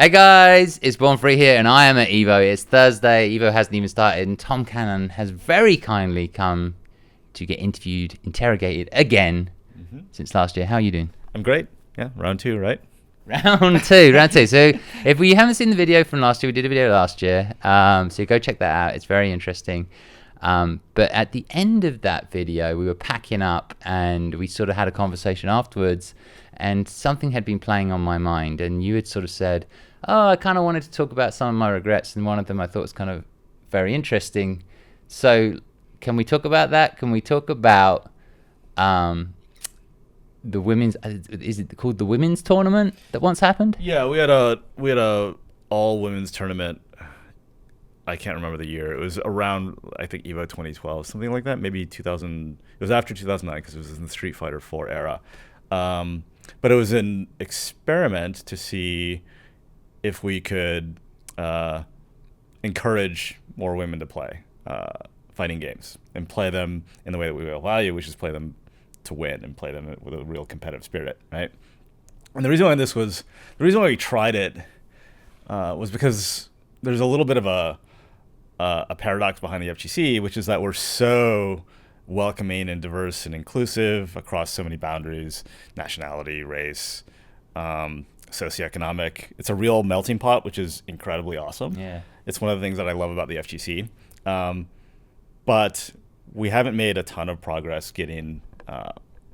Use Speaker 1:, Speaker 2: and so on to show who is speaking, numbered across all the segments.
Speaker 1: Hey guys, it's Born Free here, and I am at EVO. It's Thursday. EVO hasn't even started, and Tom Cannon has very kindly come to get interrogated again since last year. How are you doing?
Speaker 2: I'm great. Yeah, round two, right?
Speaker 1: Round two. So if we haven't seen the video from last year, we did a video last year. So go check that out. It's very interesting. But at the end of that video, we were packing up, and we sort of had a conversation afterwards. And something had been playing on my mind, and you had sort of said, oh, I kind of wanted to talk about some of my regrets, and one of them I thought was kind of very interesting. So can we talk about that? Can we talk about the women's, is it called the women's tournament that once happened?
Speaker 2: Yeah, we had a all women's tournament. I can't remember the year. It was around, I think, EVO 2012, something like that. Maybe 2000. It was after 2009 because it was in the Street Fighter 4 era. But it was an experiment to see if we could encourage more women to play fighting games and play them in the way that we value, which is play them to win and play them with a real competitive spirit, right? And the reason why we tried it was because there's a little bit of a paradox behind the FGC, which is that we're so welcoming and diverse and inclusive across so many boundaries, nationality, race, socioeconomic. It's a real melting pot, which is incredibly awesome.
Speaker 1: Yeah.
Speaker 2: It's one of the things that I love about the FGC. But we haven't made a ton of progress getting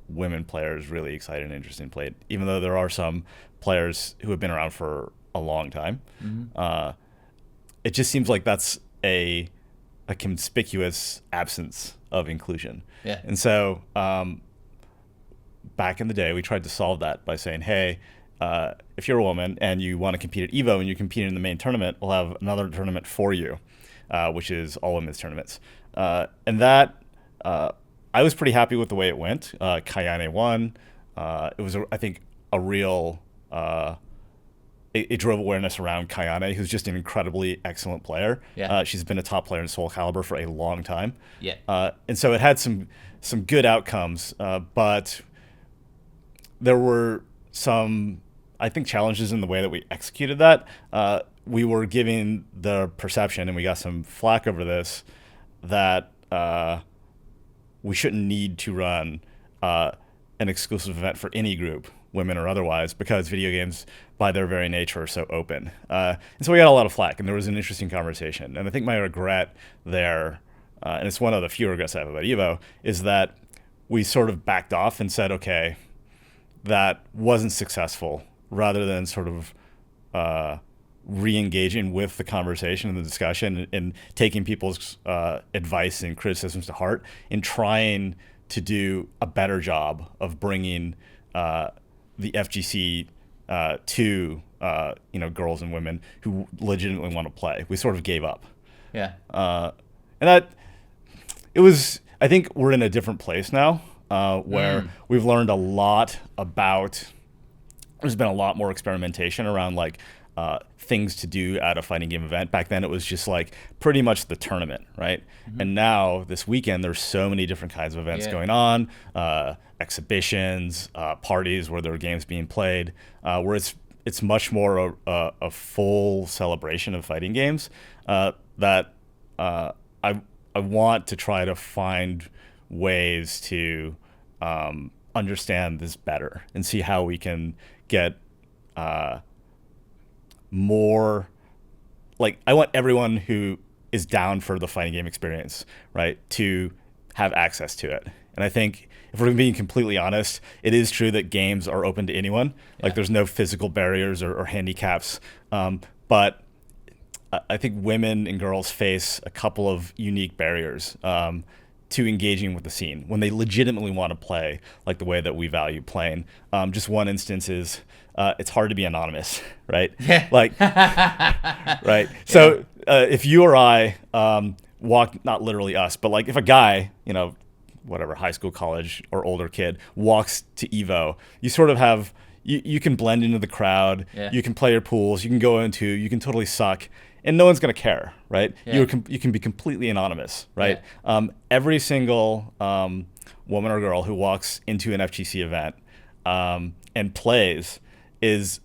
Speaker 2: women players really excited and interested in play, even though there are some players who have been around for a long time. It just seems like that's a conspicuous absence of inclusion.
Speaker 1: Yeah.
Speaker 2: And so back in the day, we tried to solve that by saying, hey, if you're a woman and you want to compete at EVO and you're competing in the main tournament, we'll have another tournament for you, which is all women's tournaments. And that, I was pretty happy with the way it went. Kayane won. It was, I think, a real... It drove awareness around Kayane, who's just an incredibly excellent player.
Speaker 1: Yeah.
Speaker 2: She's been a top player in Soul Calibur for a long time.
Speaker 1: Yeah.
Speaker 2: And so it had some good outcomes, but there were some, I think, challenges in the way that we executed that. We were giving the perception, and we got some flack over this, that we shouldn't need to run an exclusive event for any group, women or otherwise, because video games by their very nature are so open. And so we got a lot of flack, and there was an interesting conversation. And I think my regret there, and it's one of the few regrets I have about EVO, is that we sort of backed off and said, okay, that wasn't successful, rather than sort of re-engaging with the conversation and the discussion and taking people's advice and criticisms to heart and trying to do a better job of bringing the FGC to girls and women who legitimately want to play. We sort of gave up.
Speaker 1: Yeah.
Speaker 2: And that it was. I think we're in a different place now, where we've learned a lot about. There's been a lot more experimentation around things to do at a fighting game event. Back then, it was just pretty much the tournament, right? And now this weekend, there's so many different kinds of events going on, exhibitions, parties where there are games being played, where it's much more a full celebration of fighting games. That I want to try to find ways to understand this better and see how we can get more, I want everyone who is down for the fighting game experience, right, to have access to it. And I think if we're being completely honest, it is true that games are open to anyone. There's no physical barriers or handicaps. But I think women and girls face a couple of unique barriers to engaging with the scene when they legitimately want to play the way that we value playing. Just one instance is it's hard to be anonymous, right?
Speaker 1: Yeah.
Speaker 2: Right. So if you or I walk, not literally us, but if a guy, whatever, high school, college, or older kid walks to EVO, you sort of have, you can blend into the crowd, you can play your pools, you can go into, you can totally suck, and no one's going to care, right? You can be completely anonymous, right? Every single woman or girl who walks into an FGC event and plays is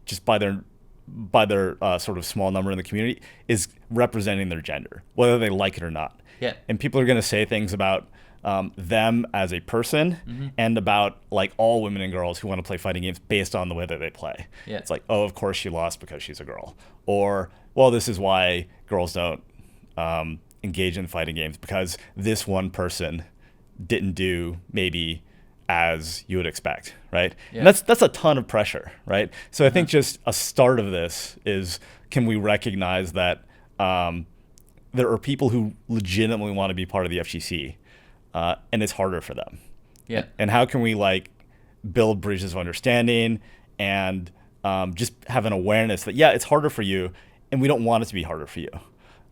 Speaker 2: just by their by their sort of small number in the community, is representing their gender, whether they like it or not.
Speaker 1: Yeah.
Speaker 2: And people are going to say things about them as a person and about like all women and girls who want to play fighting games based on the way that they play.
Speaker 1: Yeah.
Speaker 2: It's like, oh, of course she lost because she's a girl. Or, well, this is why girls don't engage in fighting games, because this one person didn't do maybe as you would expect, right?
Speaker 1: Yeah.
Speaker 2: And that's a ton of pressure, right? So I think just a start of this is, can we recognize that there are people who legitimately want to be part of the FGC, and it's harder for them.
Speaker 1: Yeah.
Speaker 2: And how can we like build bridges of understanding and just have an awareness that, yeah, it's harder for you, and we don't want it to be harder for you.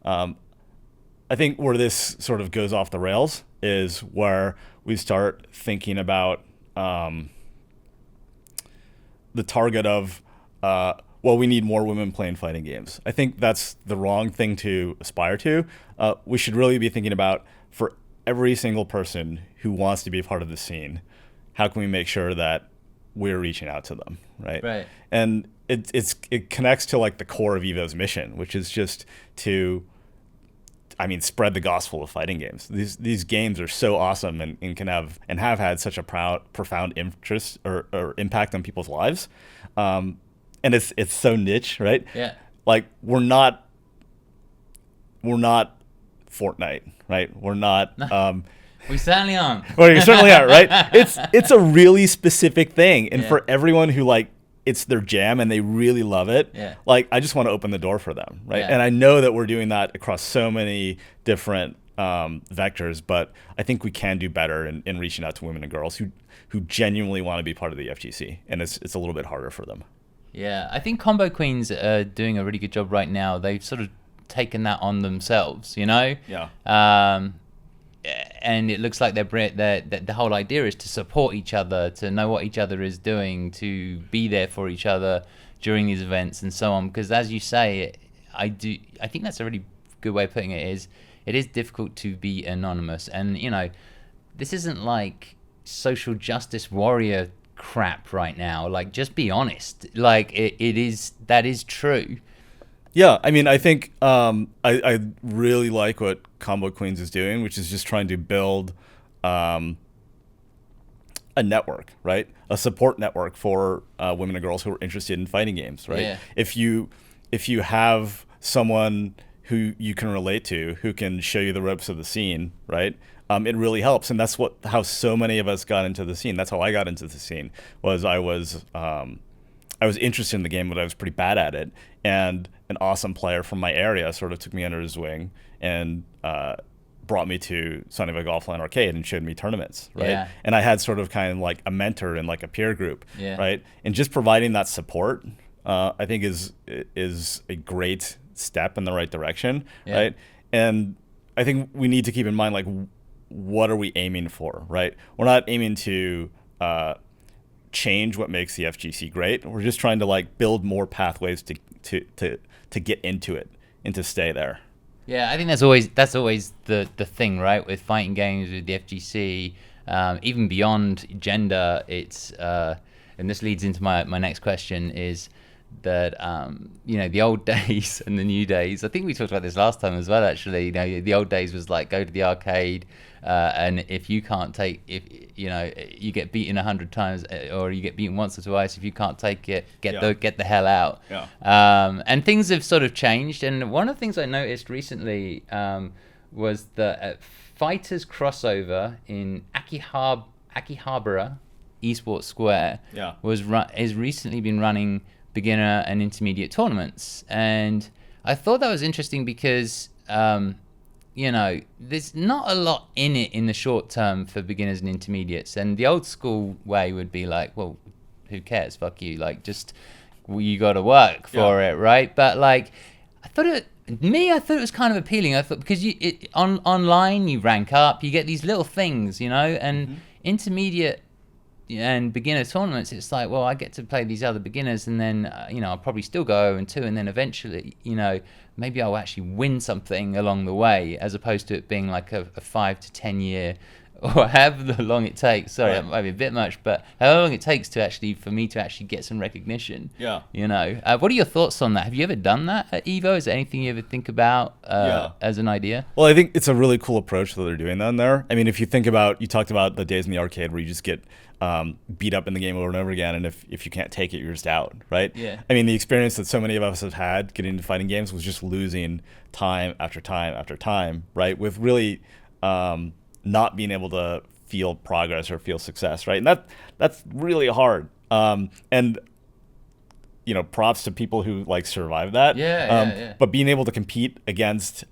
Speaker 2: I think where this sort of goes off the rails is where we start thinking about the target of, well, we need more women playing fighting games. I think that's the wrong thing to aspire to. We should really be thinking about, for every single person who wants to be a part of the scene, how can we make sure that we're reaching out to them, right?
Speaker 1: Right.
Speaker 2: And it connects to like the core of EVO's mission, which is just to, I mean, spread the gospel of fighting games. These games are so awesome and can have had such a profound interest or impact on people's lives. And it's so niche, right?
Speaker 1: Yeah.
Speaker 2: Like we're not Fortnite, right? We're not.
Speaker 1: We certainly aren't.
Speaker 2: Well, you certainly are, right? It's a really specific thing, and for everyone who like, it's their jam and they really love it.
Speaker 1: Yeah.
Speaker 2: Like, I just want to open the door for them, right?
Speaker 1: Yeah.
Speaker 2: And I know that we're doing that across so many different vectors, but I think we can do better in reaching out to women and girls who genuinely want to be part of the FGC, and it's a little bit harder for them.
Speaker 1: Yeah, I think Combo Queens are doing a really good job right now. They've sort of taken that on themselves, you know?
Speaker 2: Yeah.
Speaker 1: And it looks like the whole idea is to support each other, to know what each other is doing, to be there for each other during these events and so on. Because as you say, I think that's a really good way of putting it. It is difficult to be anonymous, and you know, this isn't like social justice warrior crap right now. Like, just be honest. Like that is true.
Speaker 2: Yeah, I mean, I think I really like what Combo Queens is doing, which is just trying to build a network, right? A support network for women and girls who are interested in fighting games, right?
Speaker 1: Yeah.
Speaker 2: If you have someone who you can relate to, who can show you the ropes of the scene, right? It really helps, and that's how so many of us got into the scene. That's how I got into the scene. I was interested in the game, but I was pretty bad at it. And an awesome player from my area sort of took me under his wing and brought me to Sunnyvale Golfland Arcade and showed me tournaments, right?
Speaker 1: Yeah.
Speaker 2: And I had sort of kind of like a mentor and like a peer group,
Speaker 1: Yeah.
Speaker 2: right? And just providing that support, I think is a great step in the right direction,
Speaker 1: Yeah.
Speaker 2: right? And I think we need to keep in mind, like, what are we aiming for, right? We're not aiming to change what makes the FGC great. We're just trying to like build more pathways to get into it and to stay there.
Speaker 1: Yeah, I think that's always the thing, right? With fighting games, with the FGC, even beyond gender, it's and this leads into my next question is that you know, the old days and the new days. I think we talked about this last time as well. Actually, you know, the old days was like, go to the arcade, and if you can't if you know, you get beaten 100 times, or you get beaten once or twice. If you can't take it, get the hell out.
Speaker 2: Yeah.
Speaker 1: And things have sort of changed. And one of the things I noticed recently was that Fighters crossover in Akihabara, Esports Square, has recently been running beginner and intermediate tournaments, and I thought that was interesting because you know, there's not a lot in it in the short term for beginners and intermediates, and the old school way would be like, well, who cares, fuck you, like, just, you got to work for it, right? But like, I thought it was kind of appealing. I thought, because online you rank up, you get these little things, you know, and intermediate and beginner tournaments, it's like, well, I get to play these other beginners, and then you know, I'll probably still go 0-2, and then eventually, you know, maybe I'll actually win something along the way, as opposed to it being like a 5 to 10 year or however long it takes. Sorry,
Speaker 2: Right.
Speaker 1: that might be a bit much, but however long it takes to actually for me to actually get some recognition.
Speaker 2: Yeah.
Speaker 1: You know, what are your thoughts on that? Have you ever done that at EVO? Is there anything you ever think about as an idea?
Speaker 2: Well, I think it's a really cool approach that they're doing down there. I mean, if you think about, you talked about the days in the arcade where you just get beat up in the game over and over again, and if you can't take it, you're just out, right?
Speaker 1: Yeah.
Speaker 2: I mean, the experience that so many of us have had getting into fighting games was just losing time after time after time, right? With really not being able to feel progress or feel success, right? And that's really hard. And you know, props to people who like survive that.
Speaker 1: Yeah.
Speaker 2: But being able to compete against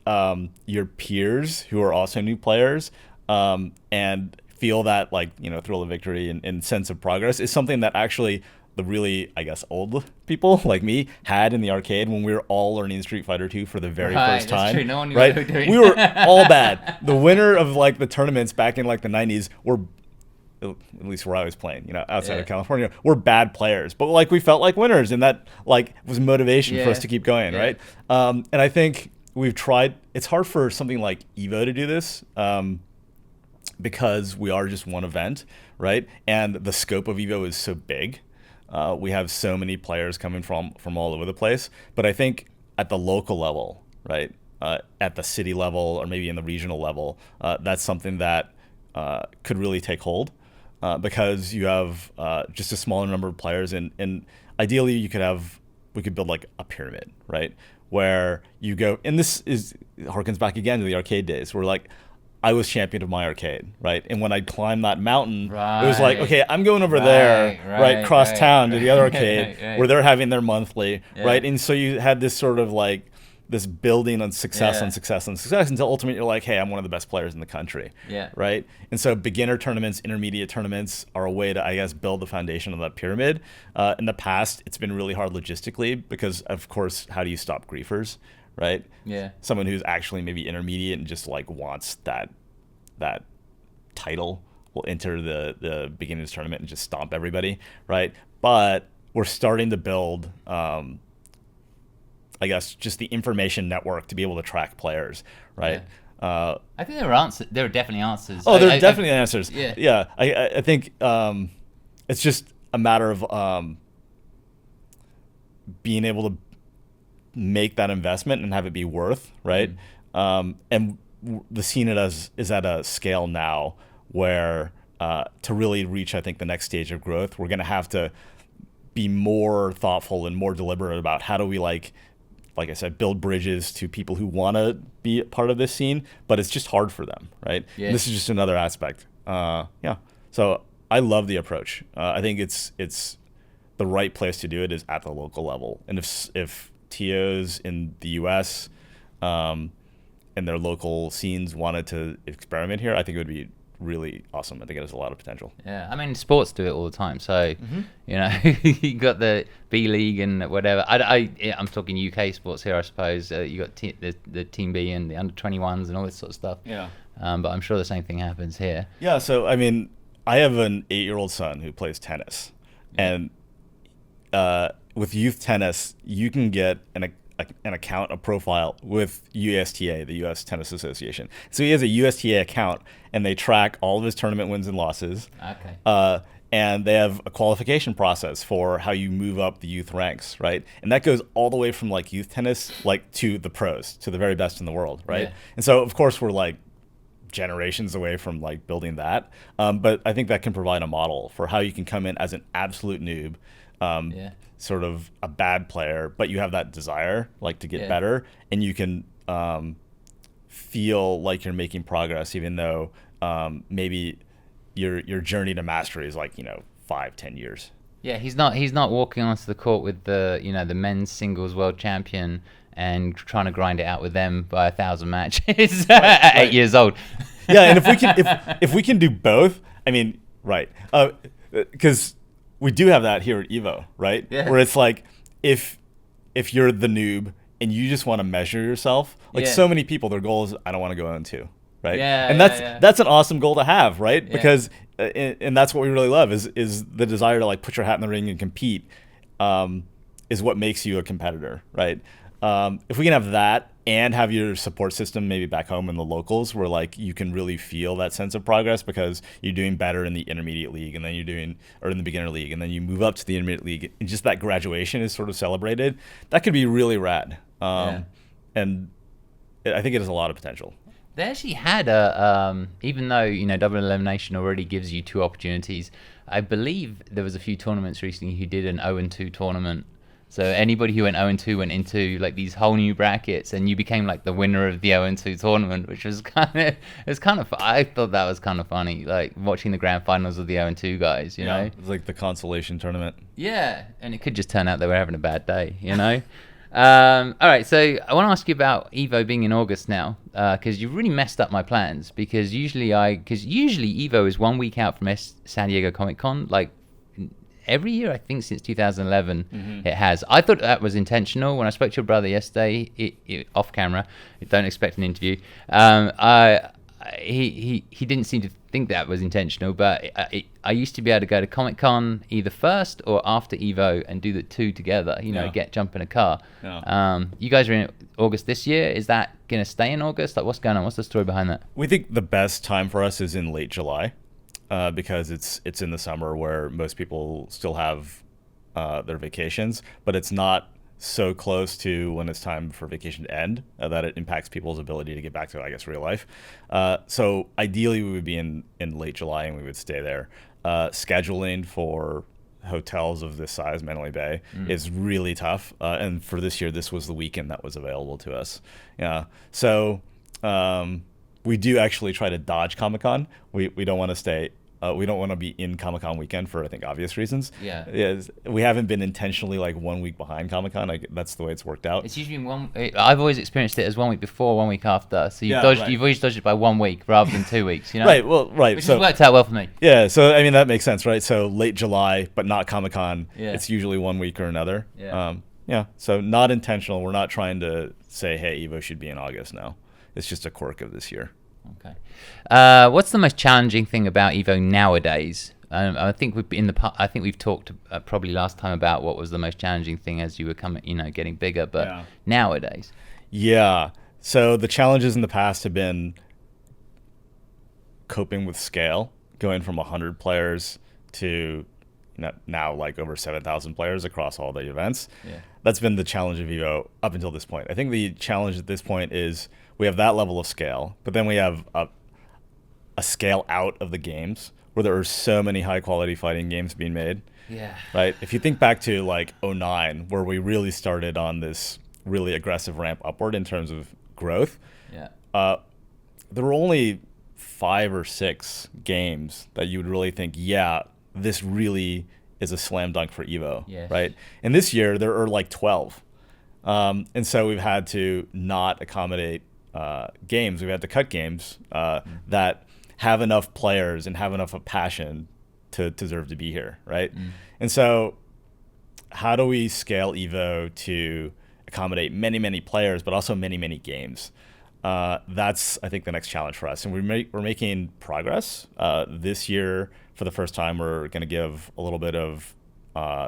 Speaker 2: your peers who are also new players and feel that like, you know, thrill of victory and sense of progress is something that actually the really, I guess, old people like me had in the arcade when we were all learning Street Fighter 2 for the very first time.
Speaker 1: That's true. No one knew
Speaker 2: right?
Speaker 1: what they were doing.
Speaker 2: We were all bad. The winner of like the tournaments back in like the 90s were, at least where I was playing, you know, outside of California, we're bad players, but like we felt like winners, and that like was motivation for us to keep going, right? And I think we've tried. It's hard for something like EVO to do this because we are just one event, right? And the scope of EVO is so big. We have so many players coming from all over the place. But I think at the local level, right, at the city level or maybe in the regional level, that's something that could really take hold. Because you have just a smaller number of players, and ideally we could build like a pyramid, right? Where you go, and this harkens back again to the arcade days, where like I was champion of my arcade, right? And when I'd climb that mountain, it was like, okay, I'm going over there, right, cross town to the other arcade where they're having their monthly, right? And so you had this sort of like this building on success on success on success until ultimately you're like, hey, I'm one of the best players in the country, right? And so beginner tournaments, intermediate tournaments are a way to, I guess, build the foundation of that pyramid. In the past, it's been really hard logistically because, of course, how do you stop griefers, right?
Speaker 1: Yeah.
Speaker 2: Someone who's actually maybe intermediate and just like wants that title will enter the beginners tournament and just stomp everybody, right? But we're starting to build I guess just the information network to be able to track players, right?
Speaker 1: I think there are definitely answers.
Speaker 2: Oh, there are definitely answers.
Speaker 1: Yeah.
Speaker 2: I think it's just a matter of being able to make that investment and have it be worth, right? And the scene is at a scale now where to really reach, I think, the next stage of growth, we're going to have to be more thoughtful and more deliberate about how do we like I said, build bridges to people who want to be a part of this scene, but it's just hard for them, right?
Speaker 1: Yeah.
Speaker 2: And this is just another aspect. So I love the approach. I think it's the right place to do it is at the local level. And if TOs in the US and their local scenes wanted to experiment here, I think it would be really awesome. I think it has a lot of potential.
Speaker 1: Yeah, I mean, sports do it all the time. So, you know, you got the B League and whatever. I'm talking UK sports here, I suppose. You got the Team B and the under-21s and all this sort of stuff.
Speaker 2: Yeah.
Speaker 1: But I'm sure the same thing happens here.
Speaker 2: Yeah. So, I mean, I have an 8-year-old son who plays tennis, and with youth tennis, you can get an account, a profile with USTA, the U.S. Tennis Association. So he has a USTA account, and they track all of his tournament wins and losses.
Speaker 1: Okay.
Speaker 2: And they have a qualification process for how you move up the youth ranks, right? And that goes all the way from like youth tennis, like to the pros, to the very best in the world, right?
Speaker 1: Yeah.
Speaker 2: And so, of course, we're like generations away from like building that. But I think that can provide a model for how you can come in as an absolute noob. Sort of a bad player, but you have that desire like to get better, and you can feel like you're making progress even though maybe your journey to mastery is like 5-10 years.
Speaker 1: Yeah, he's not walking onto the court with the the men's singles world champion and trying to grind it out with them by 1,000 matches at 8 years old.
Speaker 2: Yeah, and if we can do both, I mean, right? Because we do have that here at EVO, right?
Speaker 1: Yeah.
Speaker 2: Where it's like if you're the noob and you just want to measure yourself, like so many people, their goal is I don't want to go on two, right?
Speaker 1: Yeah,
Speaker 2: and that's an awesome goal to have, right? Because and that's what we really love is the desire to like put your hat in the ring and compete is what makes you a competitor, right? if we can have that and have your support system maybe back home in the locals where like you can really feel that sense of progress because you're doing better in the intermediate league and then in the beginner league and then you move up to the intermediate league and just that graduation is sort of celebrated, that could be really rad. And I think it has a lot of potential.
Speaker 1: They actually had even though, double elimination already gives you 2 opportunities, I believe there was a few tournaments recently who did an 0-2 tournament. So anybody who went 0-2 went into like these whole new brackets, and you became like the winner of the 0-2 tournament, which was I thought that was kind of funny, like watching the grand finals of the 0-2 guys, you know?
Speaker 2: It was like the consolation tournament.
Speaker 1: Yeah, and it could just turn out they were having a bad day, all right, so I want to ask you about EVO being in August now, because you've really messed up my plans. Because usually EVO is 1 week out from San Diego Comic-Con, like every year, I think since 2011 it has. I thought that was intentional. When I spoke to your brother yesterday, off camera, don't expect an interview. He didn't seem to think that was intentional, but I used to be able to go to Comic-Con either first or after EVO and do the 2 together, jump in a car. You guys are in August this year. Is that going to stay in August? Like, what's going on? What's the story behind that?
Speaker 2: We think the best time for us is in late July because it's in the summer where most people still have their vacations, but it's not so close to when it's time for vacation to end that it impacts people's ability to get back to, I guess, real life. So ideally we would be in late July and we would stay there. Scheduling for hotels of this size, Mandalay Bay, is really tough. And for this year, this was the weekend that was available to us. So we do actually try to dodge Comic-Con. We don't want to stay. We don't want to be in Comic-Con weekend for, I think, obvious reasons. Yeah. We haven't been intentionally like 1 week behind Comic-Con. That's the way it's worked out.
Speaker 1: It's usually I've always experienced it as 1 week before, 1 week after. So you've always dodged it by 1 week rather than 2 weeks.
Speaker 2: Right. Well, right.
Speaker 1: Which has worked out well for me.
Speaker 2: Yeah. So I mean that makes sense, right? So late July, but not Comic-Con.
Speaker 1: Yeah.
Speaker 2: It's usually 1 week or another.
Speaker 1: Yeah.
Speaker 2: So not intentional. We're not trying to say, hey, EVO should be in August now. It's just a quirk of this year.
Speaker 1: Okay. What's the most challenging thing about EVO nowadays? I think we've talked probably last time about what was the most challenging thing as you were getting bigger. But nowadays,
Speaker 2: So the challenges in the past have been coping with scale, going from 100 players to now like over 7,000 players across all the events. That's been the challenge of EVO up until this point. I think the challenge at this point is we have that level of scale, but then we have a scale out of the games where there are so many high quality fighting games being made. Right. If you think back to like 2009, where we really started on this really aggressive ramp upward in terms of growth, there were only 5 or 6 games that you would really think, this really is a slam dunk for EVO, right? And this year there are like 12. And so we've had to not accommodate games. We've had to cut games that have enough players and have enough of passion to deserve to be here, right? And so how do we scale EVO to accommodate many, many players, but also many, many games? That's, I think, the next challenge for us. And we're making progress. This year, for the first time, we're going to give a little bit of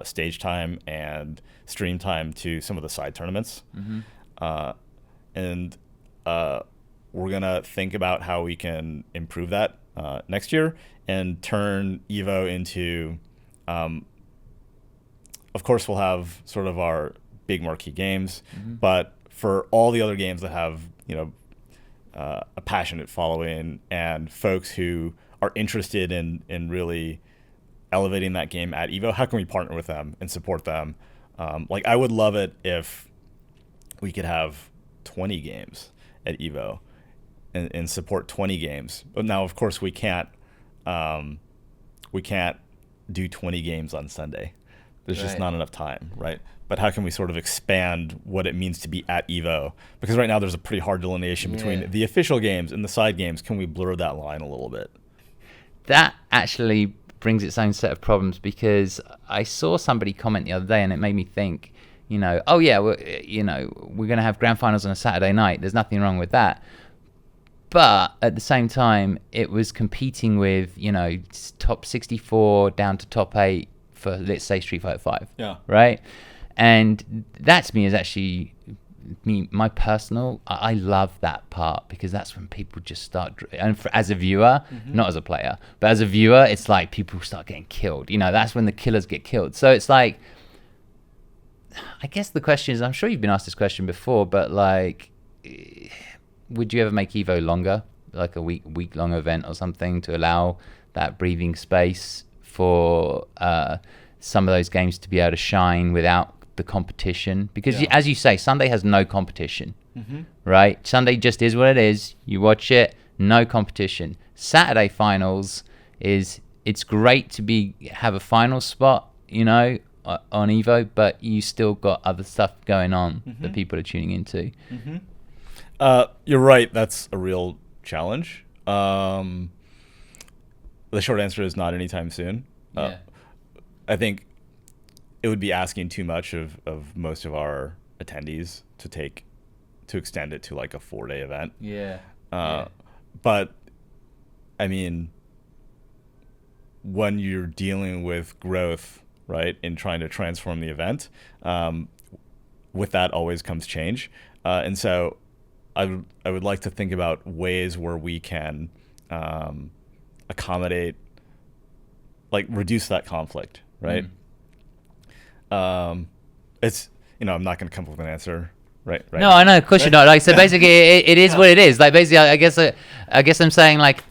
Speaker 2: stage time and stream time to some of the side tournaments. And we're going to think about how we can improve that next year and turn EVO into, of course, we'll have sort of our big marquee games, but for all the other games that have, a passionate following and folks who are interested in really elevating that game at EVO, how can we partner with them and support them? Like, I would love it if we could have 20 games at EVO and support 20 games. But now, of course, we can't do 20 games on Sunday. There's just not enough time, right? But how can we sort of expand what it means to be at EVO? Because right now there's a pretty hard delineation between the official games and the side games. Can we blur that line a little bit?
Speaker 1: That actually brings its own set of problems, because I saw somebody comment the other day and it made me think, we're going to have grand finals on a Saturday night. There's nothing wrong with that. But at the same time, it was competing with, top 64 down to top 8 for, let's say, Street Fighter 5.
Speaker 2: Yeah.
Speaker 1: Right? And that to me is actually my personal, I love that part, because that's when people just start, and as a viewer, not as a player, but as a viewer, it's like people start getting killed. That's when the killers get killed. So it's like, I guess the question is, I'm sure you've been asked this question before, but like, would you ever make EVO longer, like a week long event or something, to allow that breathing space for some of those games to be able to shine without the competition? Because as you say, Sunday has no competition, right? Sunday just is what it is. You watch it, no competition. Saturday finals it's great to have a final spot, on EVO, but you still got other stuff going on that people are tuning into.
Speaker 2: You're right. That's a real challenge. The short answer is not anytime soon. I think it would be asking too much of most of our attendees to extend it to like a 4-day event. But I mean, when you're dealing with growth, right, and trying to transform the event, with that always comes change. And so I would like to think about ways where we can accommodate, like reduce that conflict, right? It's, I'm not going to come up with an answer. Right.
Speaker 1: No, I know. Of course you're not. Like, so basically, it is what it is. Like, basically, I guess I'm saying, like,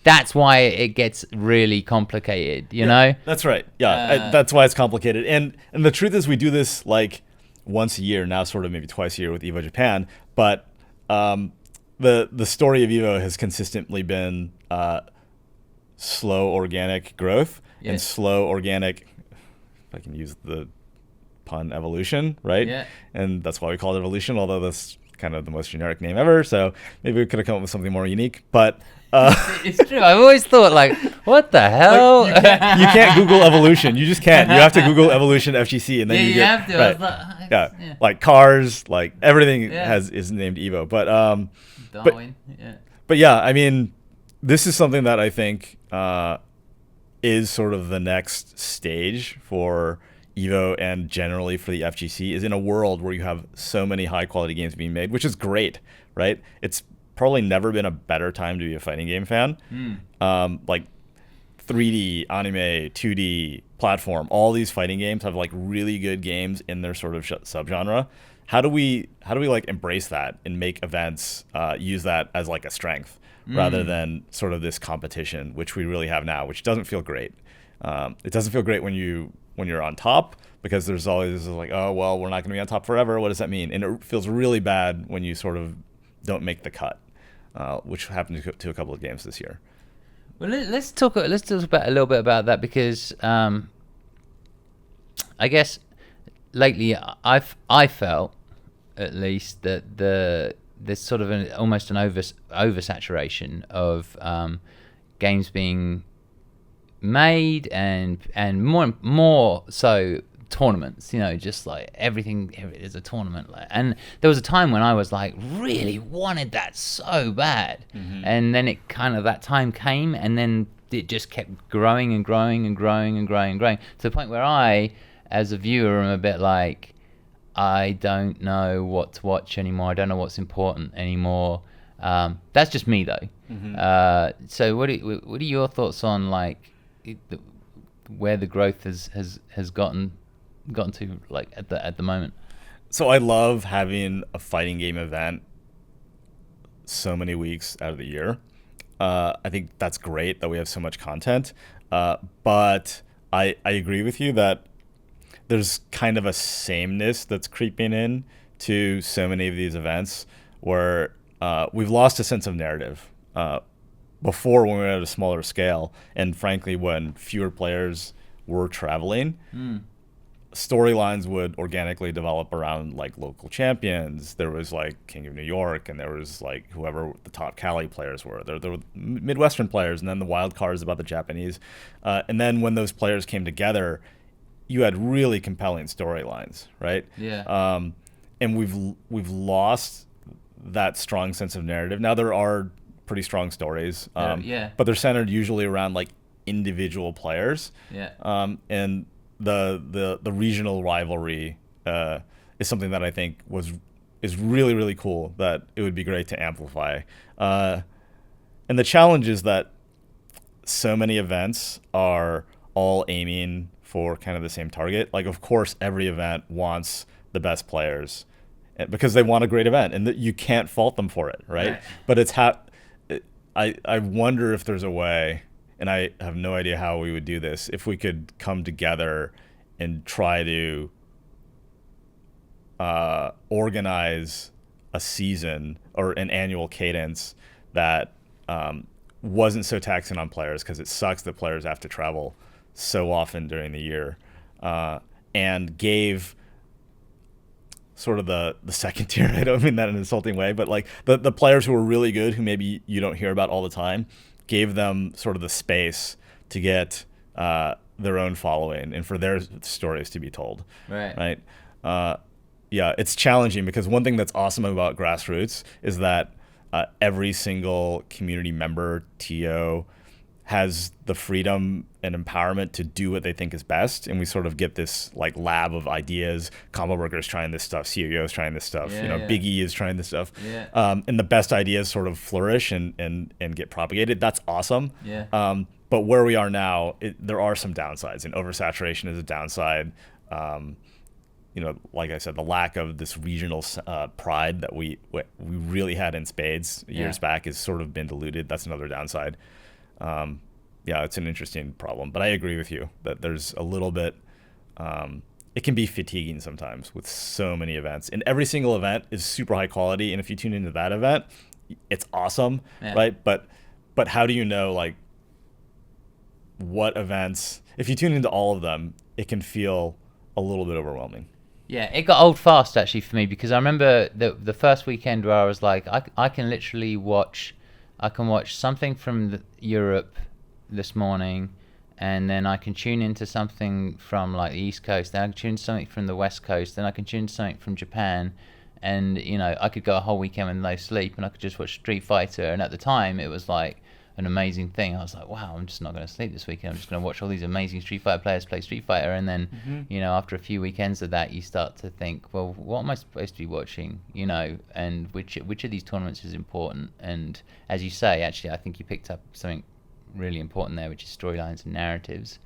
Speaker 1: that's why it gets really complicated. You know.
Speaker 2: That's right. Yeah, that's why it's complicated. And the truth is, we do this like once a year now, sort of maybe twice a year with EVO Japan. But the story of EVO has consistently been slow organic growth and slow organic, if I can use the pun, evolution, right? And that's why we call it evolution, although that's kind of the most generic name ever, so maybe we could have come up with something more unique. But
Speaker 1: it's true. I've always thought, like, what the hell?
Speaker 2: Like, you can't Google evolution. You just can't. You have to Google evolution FGC, and then you get,
Speaker 1: have to.
Speaker 2: Right. Like cars, like everything is named EVO. But
Speaker 1: Darwin.
Speaker 2: But yeah, I mean, this is something that I think is sort of the next stage for EVO and generally for the FGC, is in a world where you have so many high quality games being made, which is great, right? It's probably never been a better time to be a fighting game fan. Like 3D, anime, 2D, platform, all these fighting games have like really good games in their sort of subgenre. How do we like embrace that and make events use that as like a strength rather than sort of this competition, which we really have now, which doesn't feel great. It doesn't feel great when you're on top, because there's always like, oh, well, we're not going to be on top forever. What does that mean? And it feels really bad when you sort of don't make the cut, which happened to a couple of games this year.
Speaker 1: Well, let's talk about a little bit about that, because I guess lately I felt, at least, that there's sort of almost an oversaturation of games being made and more so tournaments, just like everything is a tournament. And there was a time when I was like really wanted that so bad, and then it kind of, that time came, and then it just kept growing and growing and growing and growing and growing, to the point where I, as a viewer, am a bit like, I don't know what to watch anymore. I don't know what's important anymore. That's just me though. So what are your thoughts on like where the growth has gotten to, like, at the moment?
Speaker 2: So I love having a fighting game event so many weeks out of the year. I think that's great that we have so much content. But I agree with you that there's kind of a sameness that's creeping in to so many of these events, where we've lost a sense of narrative. Before, when we were at a smaller scale, and frankly, when fewer players were traveling, storylines would organically develop around like local champions. There was like King of New York, and there was like whoever the top Cali players were. There were Midwestern players, and then the wild cards about the Japanese. And then when those players came together, you had really compelling storylines, right? And we've lost that strong sense of narrative. Now there are pretty strong stories, but they're centered usually around like individual players. And the regional rivalry is something that I think was is really, really cool that it would be great to amplify. And the challenge is that so many events are all aiming for kind of the same target. Like, of course, every event wants the best players because they want a great event, and you can't fault them for it, right? But it's I wonder if there's a way, and I have no idea how we would do this, if we could come together and try to organize a season or an annual cadence that wasn't so taxing on players, because it sucks that players have to travel so often during the year, and gave sort of the second tier, I don't mean that in an insulting way, but like the players who are really good, who maybe you don't hear about all the time, gave them sort of the space to get their own following and for their stories to be told. Right. Yeah, it's challenging, because one thing that's awesome about Grassroots is that every single community member, TO, has the freedom and empowerment to do what they think is best, and we sort of get this like lab of ideas. Combo Burger's trying this stuff, CEO is trying this stuff, Big E is trying this stuff, and the best ideas sort of flourish and get propagated. That's awesome. But where we are now, there are some downsides, and oversaturation is a downside. Like I said, the lack of this regional pride that we really had in spades years back has sort of been diluted. That's another downside. It's an interesting problem, but I agree with you that there's a little bit, it can be fatiguing sometimes with so many events, and every single event is super high quality. And if you tune into that event, it's awesome. Right. But how do you know, like, what events, if you tune into all of them, it can feel a little bit overwhelming.
Speaker 1: Yeah, it got old fast actually for me, because I remember the first weekend where I was like, I can literally watch something from Europe this morning, and then I can tune into something from like the East Coast, then I can tune into something from the West Coast, then I can tune into something from Japan, and I could go a whole weekend with no sleep, and I could just watch Street Fighter. And at the time it was like an amazing thing. I was like, wow, I'm just not going to sleep this weekend. I'm just going to watch all these amazing Street Fighter players play Street Fighter. And then, after a few weekends of that, you start to think, well, what am I supposed to be watching? And which of these tournaments is important? And as you say, actually, I think you picked up something really important there, which is storylines and narratives.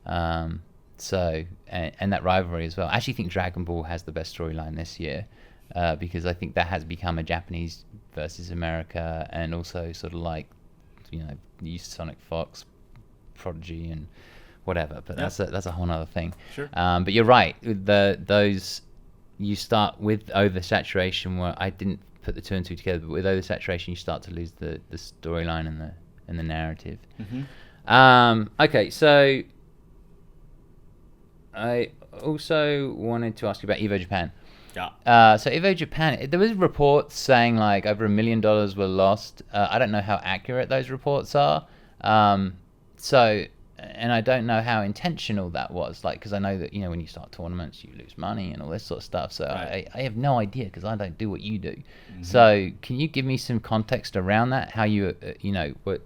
Speaker 1: And that rivalry as well. I actually think Dragon Ball has the best storyline this year, because I think that has become a Japanese versus America, and also sort of like, use Sonic Fox, Prodigy, and whatever. But that's a whole other thing.
Speaker 2: Sure.
Speaker 1: But you're right. Those you start with oversaturation, where I didn't put the two and two together. But with oversaturation, you start to lose the storyline and the narrative. Okay, so I also wanted to ask you about EVO Japan. So EVO Japan, there was reports saying like over $1 million were lost. I don't know how accurate those reports are. And I don't know how intentional that was. Like, because I know that when you start tournaments, you lose money and all this sort of stuff. So I have no idea, because I don't do what you do. So can you give me some context around that? How you what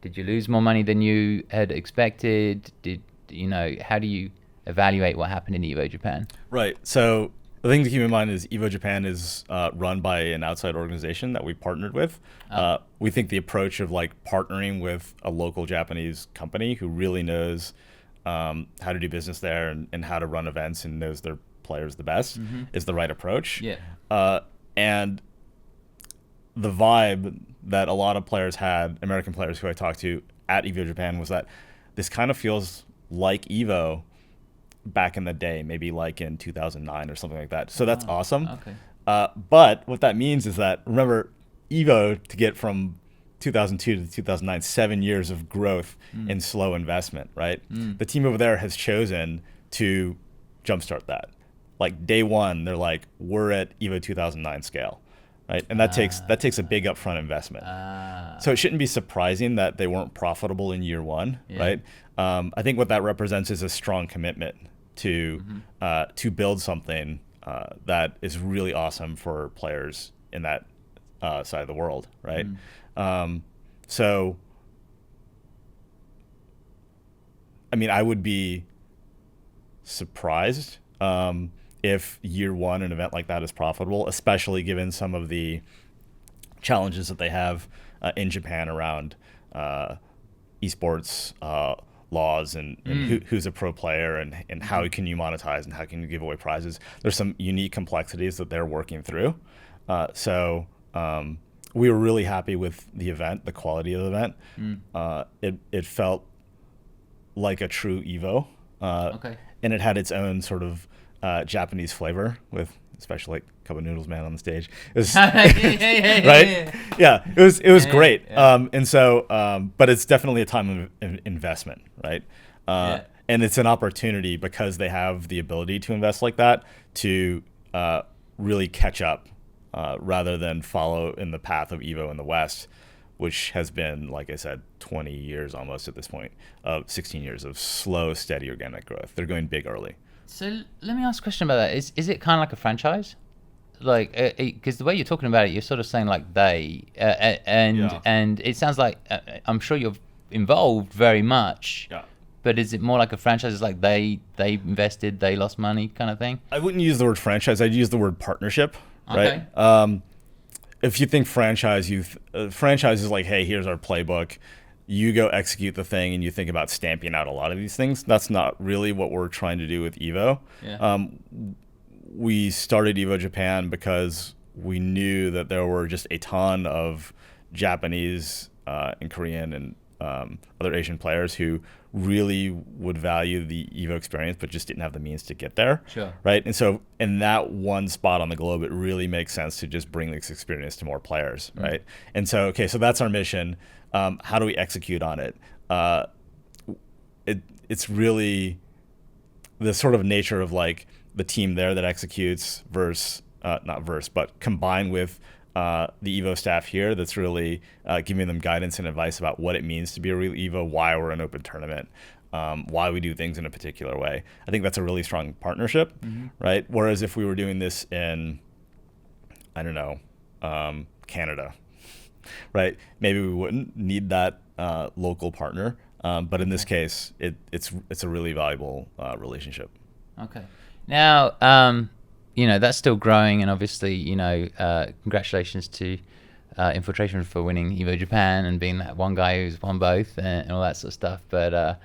Speaker 1: did you lose more money than you had expected? How do you evaluate what happened in EVO Japan?
Speaker 2: Right. So the thing to keep in mind is EVO Japan is run by an outside organization that we partnered with. We think the approach of like partnering with a local Japanese company who really knows how to do business there and how to run events and knows their players the best is the right approach. And the vibe that a lot of players had, American players who I talked to at EVO Japan, was that this kind of feels like EVO back in the day, maybe like in 2009 or something like that. So that's awesome. But what that means is that, remember, EVO, to get from 2002 to 2009, 7 years of growth and slow investment, right? The team over there has chosen to jumpstart that. Like day one, they're like, we're at EVO 2009 scale, right? And that takes a big upfront investment. So it shouldn't be surprising that they weren't profitable in year one, right? I think what that represents is a strong commitment to build something that is really awesome for players in that side of the world, right? So, I mean, I would be surprised if year one an event like that is profitable, especially given some of the challenges that they have in Japan around esports laws and who's a pro player and how can you monetize and how can you give away prizes. There's some unique complexities that they're working through. So we were really happy with the event, the quality of the event. It felt like a true EVO. And it had its own sort of Japanese flavor with especially like Cup of Noodles Man on the stage. It was, right? Yeah, it was great. And so, but it's definitely a time of investment, right? And it's an opportunity because they have the ability to invest like that to really catch up rather than follow in the path of EVO in the West, which has been, like I said, 20 years almost at this point, of 16 years of slow, steady organic growth. They're going big early.
Speaker 1: So let me ask a question about that. Is it kind of like a franchise? Like, because the way you're talking about it, you're sort of saying like they, and it sounds like, I'm sure you're involved very much, but is it more like a franchise? It's like they invested, they lost money kind of thing?
Speaker 2: I wouldn't use the word franchise. I'd use the word partnership, right? If you think franchise, franchise is like, hey, here's our playbook. You go execute the thing, and you think about stamping out a lot of these things. That's not really what we're trying to do with EVO. We started EVO Japan because we knew that there were just a ton of Japanese and Korean and other Asian players who really would value the EVO experience, but just didn't have the means to get there. Right? And so in that one spot on the globe, it really makes sense to just bring this experience to more players, right? And so, okay, so that's our mission. How do we execute on it? It's really the sort of nature of like the team there that executes but combined with the EVO staff here that's really giving them guidance and advice about what it means to be a real EVO, why we're an open tournament, why we do things in a particular way. I think that's a really strong partnership, right? Whereas if we were doing this in, I don't know, Canada, right? Maybe we wouldn't need that local partner, but in this case, it's a really valuable relationship.
Speaker 1: Okay. Now, that's still growing, and obviously, congratulations to Infiltration for winning EVO Japan and being that one guy who's won both and all that sort of stuff. But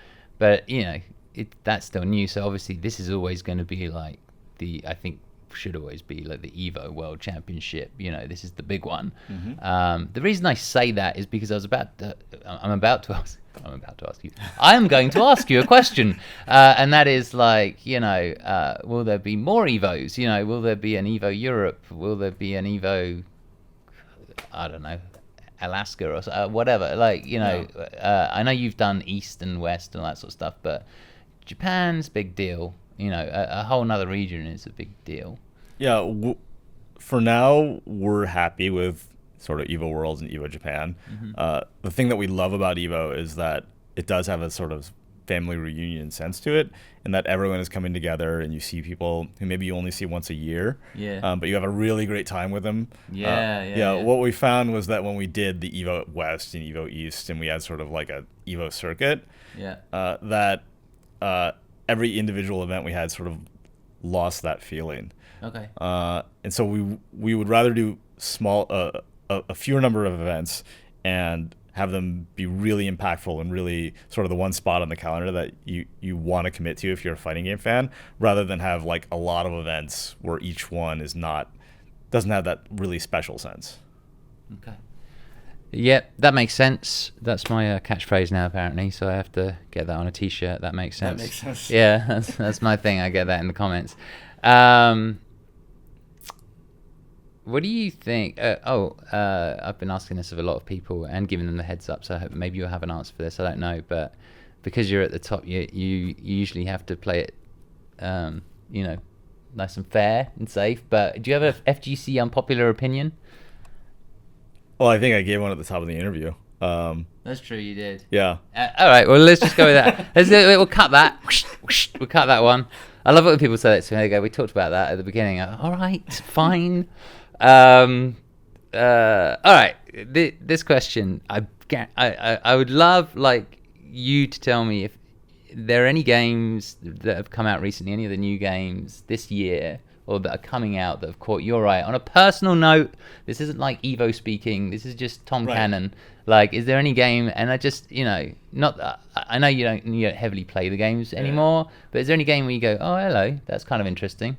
Speaker 1: that's still new. So obviously, this is always going to be like should always be like the EVO World Championship. This is the big one. The reason I say that is because I'm going to ask you a question, and that is like, will there be more EVOs? Will there be an EVO Europe? Will there be an EVO, I don't know, Alaska or whatever? Like, I know you've done East and West and all that sort of stuff, but Japan's a big deal. A whole nother region is a big deal.
Speaker 2: Yeah, for now, we're happy with sort of EVO Worlds and EVO Japan. The thing that we love about EVO is that it does have a sort of family reunion sense to it, and that everyone is coming together, and you see people who maybe you only see once a year, but you have a really great time with them. What we found was that when we did the EVO West and EVO East, and we had sort of like a EVO circuit, that every individual event we had sort of lost that feeling. And so we would rather do a fewer number of events and have them be really impactful and really sort of the one spot on the calendar that you want to commit to if you're a fighting game fan, rather than have like a lot of events where each one doesn't have that really special sense.
Speaker 1: Yeah, that makes sense. That's my catchphrase now, apparently. So I have to get that on a T-shirt. That makes sense.
Speaker 2: That makes sense.
Speaker 1: Yeah, that's my thing. I get that in the comments. What do you think? I've been asking this of a lot of people and giving them the heads up. So I hope maybe you'll have an answer for this. I don't know, but because you're at the top, you usually have to play it, nice and fair and safe. But do you have a FGC unpopular opinion?
Speaker 2: Well, I think I gave one at the top of the interview.
Speaker 1: That's true, you did.
Speaker 2: Yeah.
Speaker 1: All right, well, let's just go with that. We'll cut that. We'll cut that one. I love it when people say that to me. They go, we talked about that at the beginning. All right, fine. All right, this question, I would love like you to tell me if there are any games that have come out recently, any of the new games this year or that are coming out that have caught your eye? On a personal note, this isn't like Evo speaking. This is just Tom Cannon. Like, is there any game? And I just, not. I know you don't heavily play the games anymore, but is there any game where you go, oh, hello, that's kind of interesting?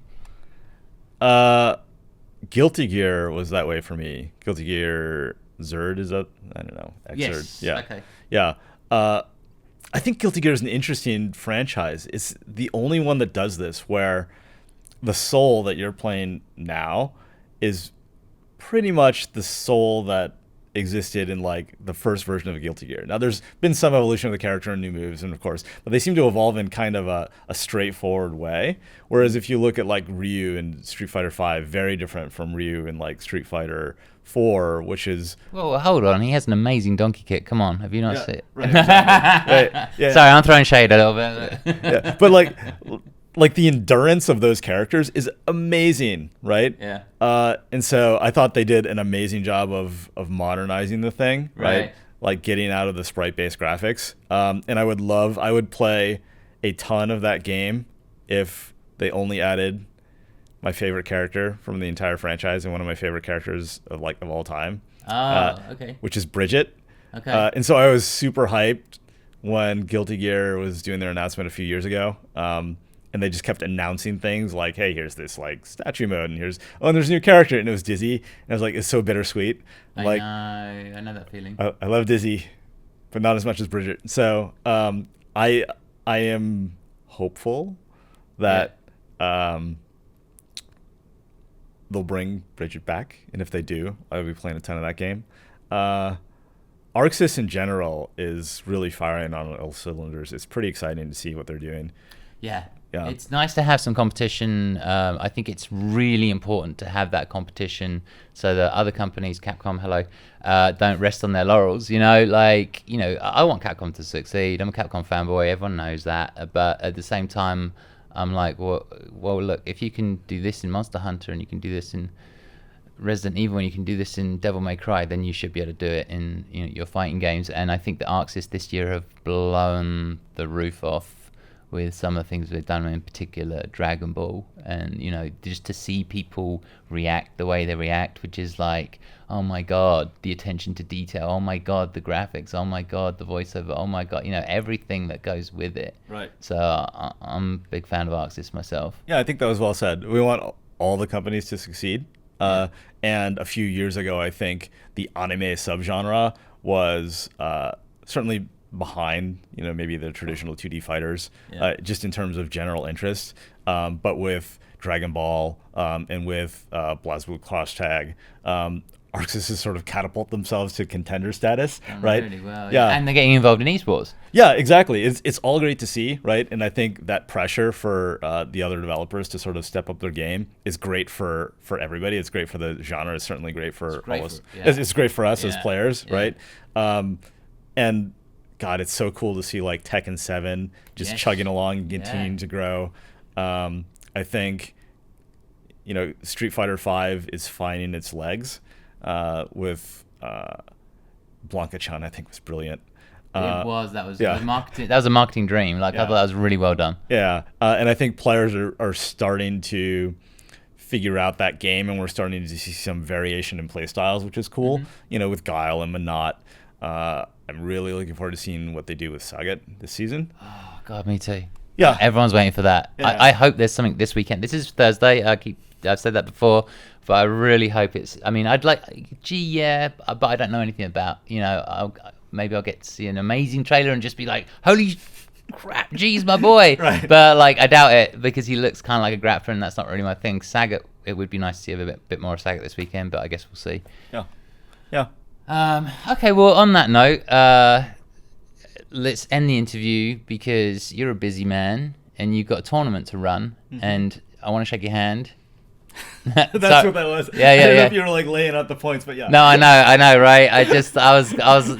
Speaker 2: Guilty Gear was that way for me. Guilty Gear Zerd, is that? I don't know.
Speaker 1: Yes.
Speaker 2: Yeah.
Speaker 1: Okay.
Speaker 2: Yeah. I think Guilty Gear is an interesting franchise. It's the only one that does this, where the soul that you're playing now is pretty much the soul that existed in like the first version of Guilty Gear. Now there's been some evolution of the character and new moves, and of course, but they seem to evolve in kind of a straightforward way. Whereas if you look at like Ryu in Street Fighter V, very different from Ryu in like Street Fighter 4, which is...
Speaker 1: Well, hold on. He has an amazing donkey kick. Come on. Have you not seen it?
Speaker 2: Right, exactly. Right, yeah.
Speaker 1: Sorry, I'm throwing shade a little bit.
Speaker 2: Yeah. But like the endurance of those characters is amazing, right?
Speaker 1: Yeah.
Speaker 2: And so I thought they did an amazing job of modernizing the thing, right? Like getting out of the sprite-based graphics. And I would play a ton of that game if they only added my favorite character from the entire franchise and one of my favorite characters of all time.
Speaker 1: Okay.
Speaker 2: Which is Bridget.
Speaker 1: Okay.
Speaker 2: And so I was super hyped when Guilty Gear was doing their announcement a few years ago. And they just kept announcing things like, hey, here's this like statue mode, and there's a new character, and it was Dizzy. And I was like, it's so bittersweet. I
Speaker 1: know that feeling.
Speaker 2: I love Dizzy, but not as much as Bridget. So I am hopeful that they'll bring Bridget back, and if they do, I'll be playing a ton of that game. ArcSys in general is really firing on all cylinders. It's pretty exciting to see what they're doing.
Speaker 1: Yeah. It's nice to have some competition. I think it's really important to have that competition so that other companies, Capcom, don't rest on their laurels. I want Capcom to succeed. I'm a Capcom fanboy. Everyone knows that. But at the same time, I'm like, well, look, if you can do this in Monster Hunter and you can do this in Resident Evil and you can do this in Devil May Cry, then you should be able to do it in your fighting games. And I think the ArcSys this year have blown the roof off with some of the things we've done, in particular Dragon Ball, and just to see people react the way they react, which is like, oh my god, the attention to detail, oh my god, the graphics, oh my god, the voiceover, oh my god, everything that goes with it.
Speaker 2: Right.
Speaker 1: So I'm a big fan of ArcSys myself.
Speaker 2: Yeah, I think that was well said. We want all the companies to succeed. And a few years ago, I think the anime subgenre was certainly behind maybe the traditional 2D fighters, just in terms of general interest, but with Dragon Ball and with BlazBlue Cross Tag, ArcSys has sort of catapult themselves to contender status, right?
Speaker 1: Really well, yeah. And they're getting involved in esports.
Speaker 2: Yeah, exactly. It's all great to see, right? And I think that pressure for the other developers to sort of step up their game is great for everybody. It's great for the genre. It's certainly great for all us. It's great for us as players, right? And God, it's so cool to see like Tekken 7 just chugging along and continuing to grow. I think, Street Fighter 5 is finding its legs with Blanca-chan. I think was brilliant.
Speaker 1: That was marketing. That was a marketing dream. I thought that was really well done.
Speaker 2: Yeah, and I think players are starting to figure out that game, and we're starting to see some variation in play styles, which is cool. With Guile and Minot. I'm really looking forward to seeing what they do with Sagat this season.
Speaker 1: Oh God, me too.
Speaker 2: Yeah,
Speaker 1: everyone's waiting for that.
Speaker 2: Yeah.
Speaker 1: I hope there's something this weekend. This is Thursday. I've said that before, but I really hope it's. I mean, I'd like. But I don't know anything about. Maybe I'll get to see an amazing trailer and just be like, holy crap, G's my boy.
Speaker 2: Right.
Speaker 1: But I doubt it because he looks kind of like a grappler, and that's not really my thing. Sagat, it would be nice to see a bit more of Sagat this weekend, but I guess we'll see.
Speaker 2: Yeah.
Speaker 1: Okay, well, on that note, let's end the interview because you're a busy man and you've got a tournament to run, and I want to shake your hand.
Speaker 2: That's what that was.
Speaker 1: Yeah.
Speaker 2: I don't know if you were laying out the points, but yeah.
Speaker 1: No, I know, right? I was.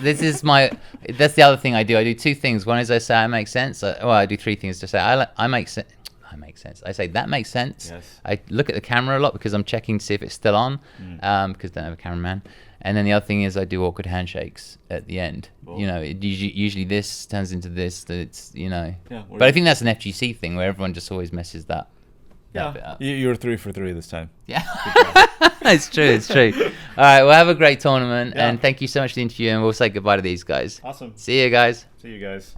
Speaker 1: This is my. That's the other thing I do. I do two things. One is I say I make sense. I do three things to say. I make sense. I make sense. I say that makes sense.
Speaker 2: Yes.
Speaker 1: I look at the camera a lot because I'm checking to see if it's still on, because I don't have a cameraman. And then the other thing is I do awkward handshakes at the end.
Speaker 2: Cool.
Speaker 1: Usually this turns into this. That it's.
Speaker 2: Yeah,
Speaker 1: but I think that's an FGC thing where everyone just always messes that wrap it up.
Speaker 2: You were 3 for 3 this time.
Speaker 1: Yeah, it's true. It's true. All right, well, have a great tournament, and thank you so much for the interview. And we'll say goodbye to these guys.
Speaker 2: Awesome.
Speaker 1: See you guys.
Speaker 2: See you guys.